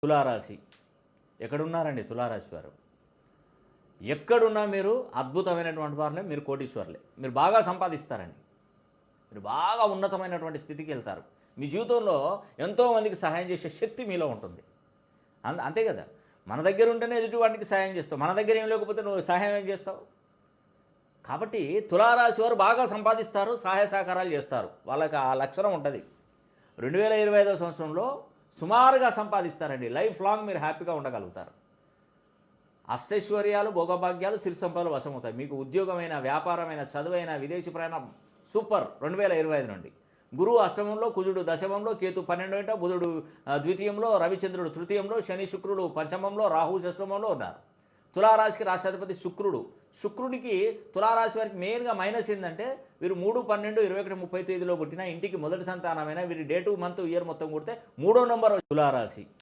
తులారాశి ఎక్కడున్నారండి? తులారాశి వారు ఎక్కడున్నా మీరు అద్భుతమైనటువంటి వారులే, మీరు కోటీశ్వర్లే, మీరు బాగా సంపాదిస్తారండి, మీరు బాగా ఉన్నతమైనటువంటి స్థితికి వెళ్తారు. మీ జీవితంలో ఎంతోమందికి సహాయం చేసే శక్తి మీలో ఉంటుంది. అంతే కదా. మన దగ్గర ఉంటేనే ఎదుటి వాటికి సహాయం చేస్తావు, మన దగ్గర ఏం లేకపోతే నువ్వు సహాయం ఏం చేస్తావు? కాబట్టి తులారాశి వారు బాగా సంపాదిస్తారు, సహాయ సహకారాలు చేస్తారు, వాళ్ళకి ఆ లక్షణం ఉంటుంది. 2025వ సంవత్సరంలో సుమారుగా సంపాదిస్తారండి. లైఫ్ లాంగ్ మీరు హ్యాపీగా ఉండగలుగుతారు. అష్టైశ్వర్యాలు, భోగభాగ్యాలు, సిరి సంపదలు వశమవుతాయి. మీకు ఉద్యోగమైన, వ్యాపారమైన, చదువైన, విదేశీ ప్రయాణం సూపర్. 2025 నుండి గురువు అష్టమంలో, కుజుడు దశమంలో, కేతు 12వ, బుధుడు ద్వితీయంలో, రవిచంద్రుడు తృతీయంలో, శని శుక్రుడు పంచమంలో, రాహు షష్టమంలో ఉన్నారు. తులారాశికి రాష్ట్రాధిపతి శుక్రుడు. శుక్రుడికి తులారాశి వారికి మెయిన్గా మైనస్ ఏంటంటే వీరు 3, 12, 21, 30 తేదీలో పుట్టిన ఇంటికి మొదటి సంతానమైన వీరి డేటు, మంత్, ఇయర్ మొత్తం కొడితే 3వ నంబర్ తులారాశి.